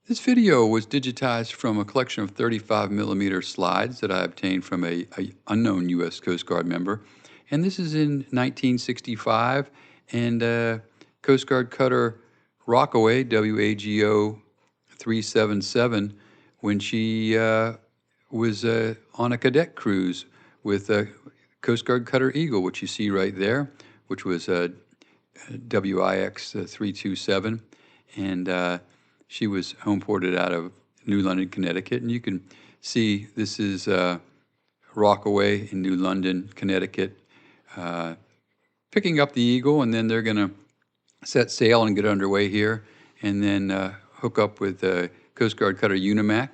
This video was digitized from a collection of 35mm slides that I obtained from a unknown U.S. Coast Guard member. And this is in 1965, and Coast Guard cutter Rockaway WAGO-377 when she was on a cadet cruise with Coast Guard cutter Eagle, which you see right there, which was WIX 327, and she was home ported out of New London, Connecticut. And you can see this is Rockaway in New London, Connecticut, picking up the Eagle, and then they're going to set sail and get underway here, and then hook up with Coast Guard cutter Unimak,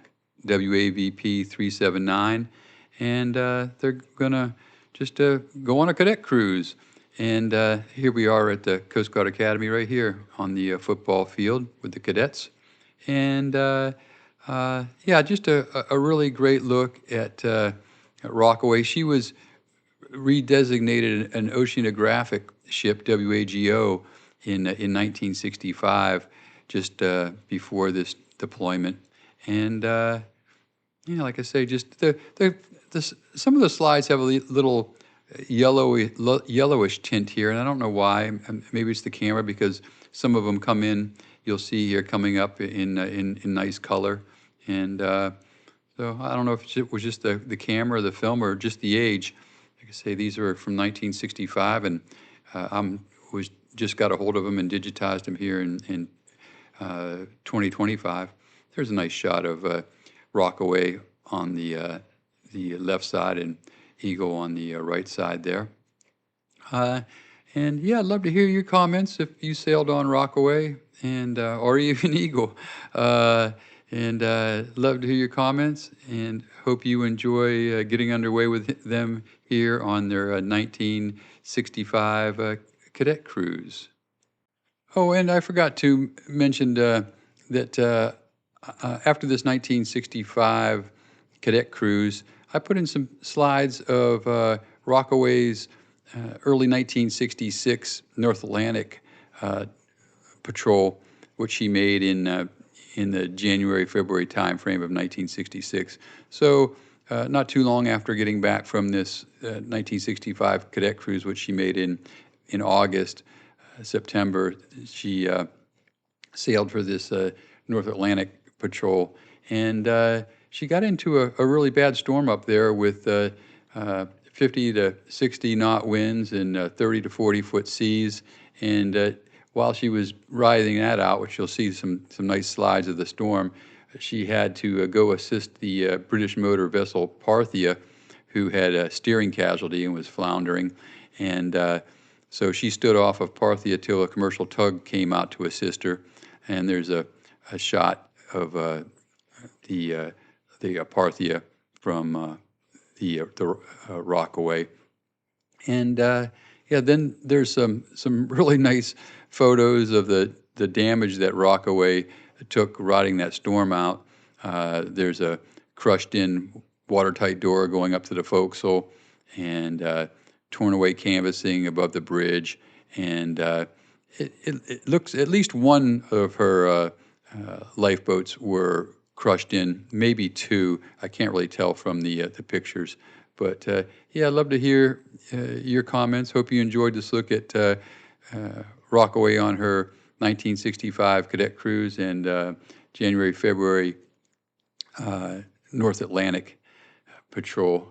WAVP 379, and they're going to just go on a cadet cruise. And here we are at the Coast Guard Academy right here on the football field with the cadets. And yeah, just a really great look at Rockaway. She was redesignated an oceanographic ship, WAGO, in 1965, just before this deployment. And you know, like I say, just some of the slides have a little yellowish tint here, and I don't know why. Maybe it's the camera, because some of them come in, you'll see here, coming up in nice color. And so I don't know if it was just the camera, the film, or just the age. Like I say, these are from 1965, and just got a hold of them and digitized them here in 2025. There's a nice shot of Rockaway on the left side and Eagle on the right side there. And yeah, I'd love to hear your comments if you sailed on Rockaway and or even Eagle. And love to hear your comments, and hope you enjoy getting underway with them here on their 1965 cadet cruise. Oh, and I forgot to mention that after this 1965 cadet cruise, I put in some slides of Rockaway's early 1966 North Atlantic patrol, which she made in the January-February timeframe of 1966. So not too long after getting back from this 1965 cadet cruise, which she made in August, September, she sailed for this North Atlantic patrol. And she got into a really bad storm up there with 50 to 60 knot winds and 30 to 40 foot seas. And while she was riding that out, which you'll see some nice slides of the storm, she had to go assist the British motor vessel Parthia, who had a steering casualty and was floundering. And so she stood off of Parthia till a commercial tug came out to assist her. And there's a shot of the Parthia from the Rockaway. And yeah, then there's some really nice photos of the damage that Rockaway took riding that storm out. There's a crushed-in watertight door going up to the forecastle, and torn away canvassing above the bridge. And it looks, at least one of her lifeboats were crushed in, maybe two. I can't really tell from the pictures. But yeah, I'd love to hear your comments. Hope you enjoyed this look at Rockaway on her 1965 cadet cruise and January-February North Atlantic patrol.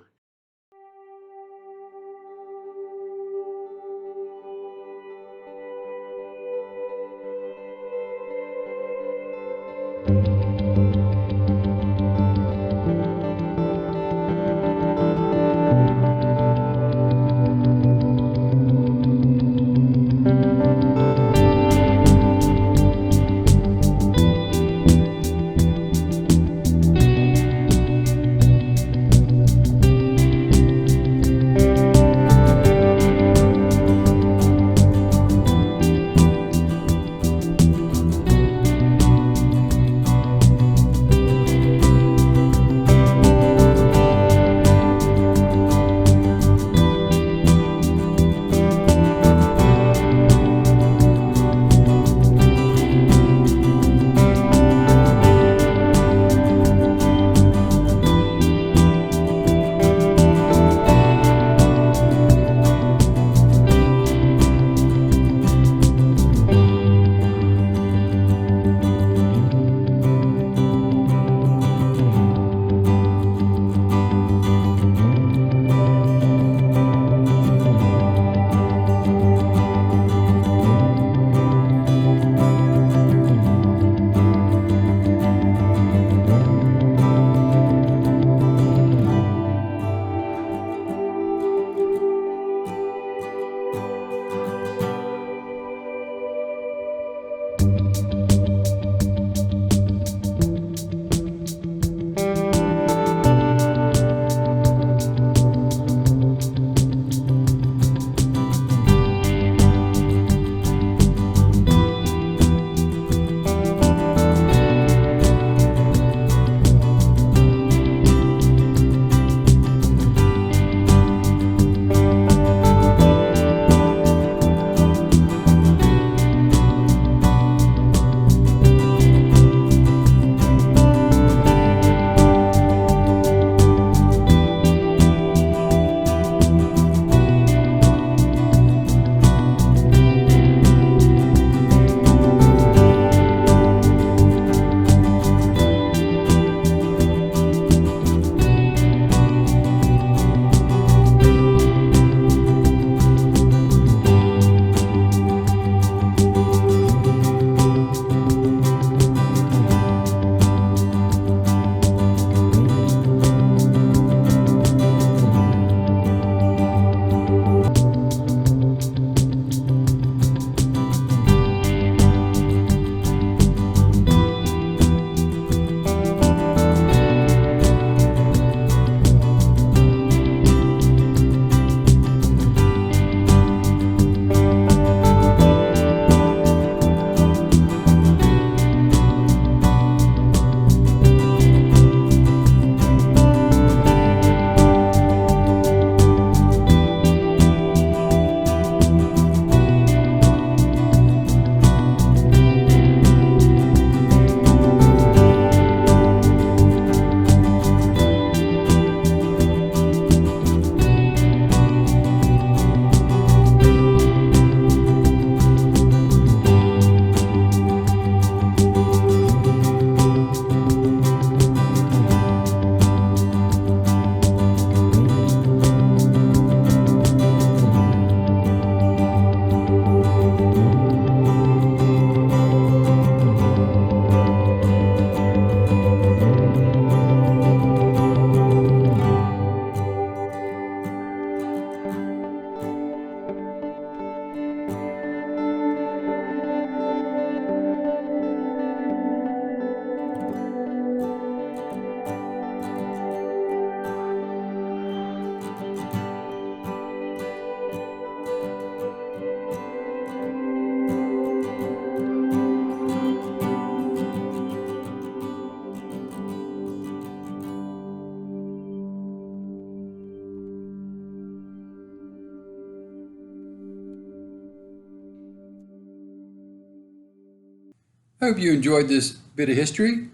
hope you enjoyed this bit of history.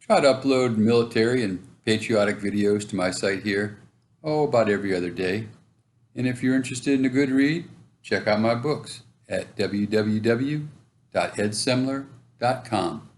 Try to upload military and patriotic videos to my site here, about every other day. And if you're interested in a good read, check out my books at www.edsemler.com.